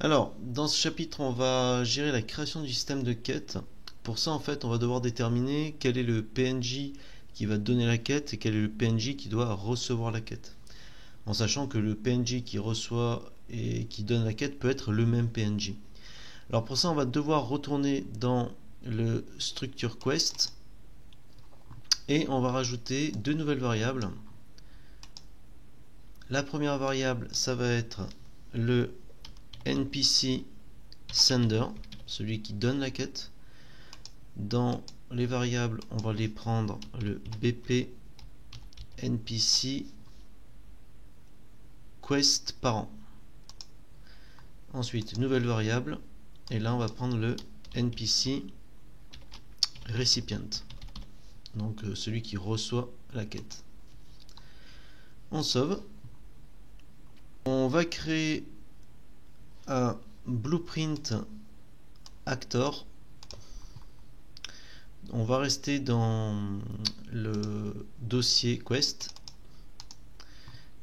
Alors, dans ce chapitre, on va gérer la création du système de quête. Pour ça, en fait, on va devoir déterminer quel est le PNJ qui va donner la quête et quel est le PNJ qui doit recevoir la quête. En sachant que le PNJ qui reçoit et qui donne la quête peut être le même PNJ. Alors pour ça, on va devoir retourner dans le structure quest et on va rajouter deux nouvelles variables. La première variable, ça va être le NPC sender, celui qui donne la quête. Dans les variables, on va les prendre le BP NPC quest parent. Ensuite, nouvelle variable, et là on va prendre le NPC recipient, donc celui qui reçoit la quête. On sauve. On va créer un blueprint actor. On va rester dans le dossier quest.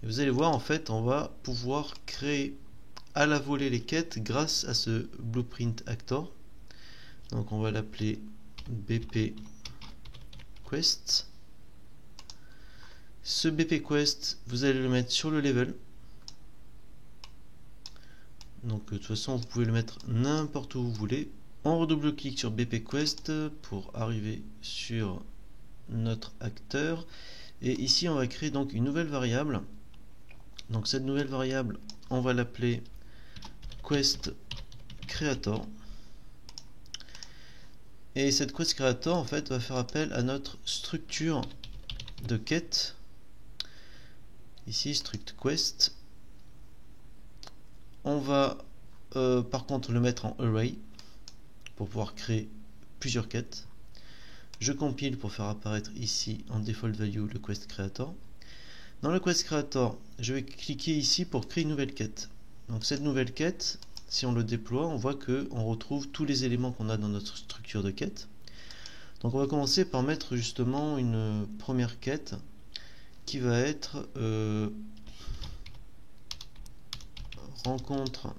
Et vous allez voir, en fait, on va pouvoir créer à la volée les quêtes grâce à ce blueprint actor. Donc on va l'appeler BP quest. Ce BP quest, vous allez le mettre sur le level. Donc de toute façon, vous pouvez le mettre n'importe où vous voulez. On redouble-clique sur BP quest pour arriver sur notre acteur. Et ici, on va créer donc une nouvelle variable. Donc cette nouvelle variable, on va l'appeler quest creator. Et cette quest creator, en fait, va faire appel à notre structure de quête. Ici, struct quest. On va par contre le mettre en array pour pouvoir créer plusieurs quêtes. Je compile pour faire apparaître ici en default value le quest creator. Dans le quest creator, je vais cliquer ici pour créer une nouvelle quête. Donc cette nouvelle quête, si on le déploie, on voit qu'on retrouve tous les éléments qu'on a dans notre structure de quête. Donc on va commencer par mettre justement une première quête qui va être rencontre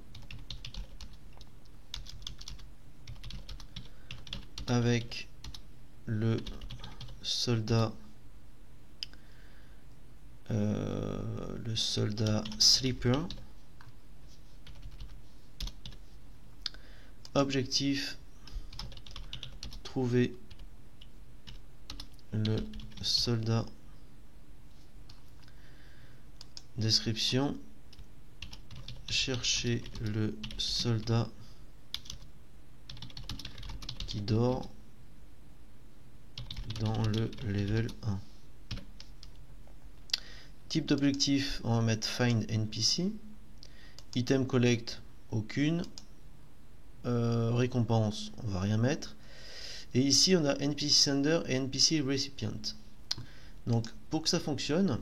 avec le soldat Sleeper. Objectif, trouver le soldat. Description, chercher le soldat qui dort dans le level 1. Type d'objectif, on va mettre find NPC. Item collect, aucune. Récompense, on va rien mettre. Et ici on a NPC sender et NPC recipient. Donc pour que ça fonctionne,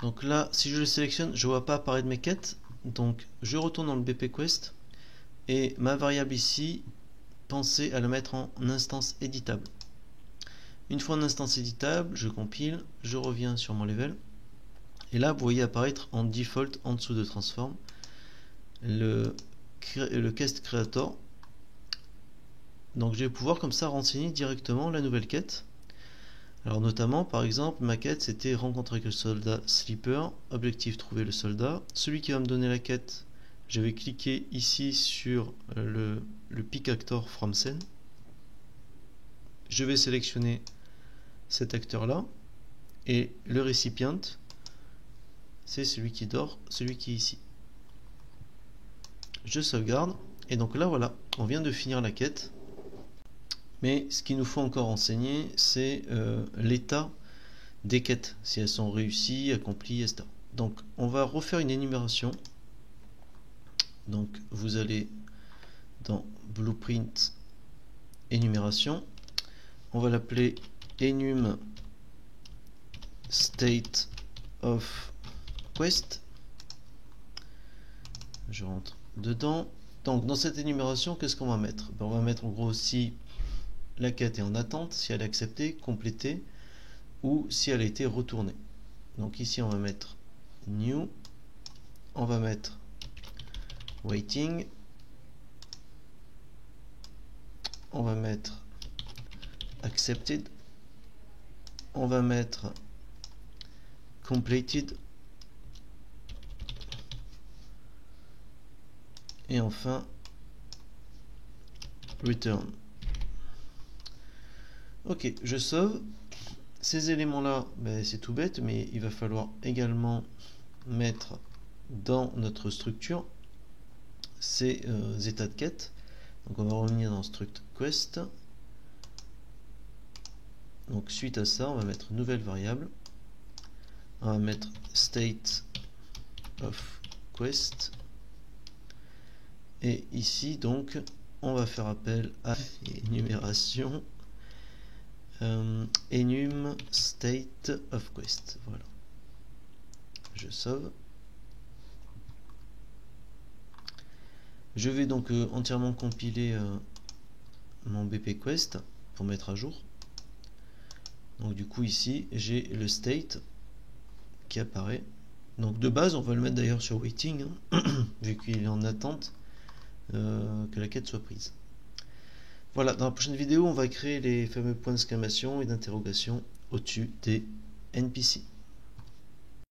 donc là si je le sélectionne, je ne vois pas apparaître mes quêtes. Donc je retourne dans le BP quest et ma variable ici, pensez à la mettre en instance éditable. Une fois en instance éditable, je compile, je reviens sur mon level et là vous voyez apparaître en default en dessous de transform le quest creator. Donc je vais pouvoir comme ça renseigner directement la nouvelle quête. Alors notamment par exemple ma quête c'était rencontrer avec le soldat Sleeper, objectif trouver le soldat. Celui qui va me donner la quête, je vais cliquer ici sur le pick actor from scene. Je vais sélectionner cet acteur là et le récipient c'est celui qui dort, celui qui est ici. Je sauvegarde et donc là voilà, on vient de finir la quête. Mais ce qu'il nous faut encore renseigner, c'est l'état des quêtes, si elles sont réussies, accomplies, etc. Donc on va refaire une énumération. Donc vous allez dans Blueprint énumération. On va l'appeler enum state of quest. Je rentre dedans. Donc dans cette énumération, qu'est-ce qu'on va mettre? On va mettre en gros si la quête est en attente, si elle est acceptée, complétée, ou si elle a été retournée. Donc ici on va mettre new, on va mettre waiting, on va mettre accepted, on va mettre completed, et enfin return. Ok, je sauve. Ces éléments là, ben, c'est tout bête, mais il va falloir également mettre dans notre structure ces états de quête. Donc on va revenir dans struct quest. Donc suite à ça, on va mettre nouvelle variable, on va mettre state of quest, et ici donc on va faire appel à énumération enum state of quest. Voilà, je sauve. Je vais donc entièrement compiler mon BP quest pour mettre à jour. Donc du coup ici j'ai le state qui apparaît. Donc de base on va le mettre d'ailleurs sur waiting, hein, vu qu'il est en attente que la quête soit prise. Voilà, dans la prochaine vidéo on va créer les fameux points d'exclamation et d'interrogation au-dessus des NPC.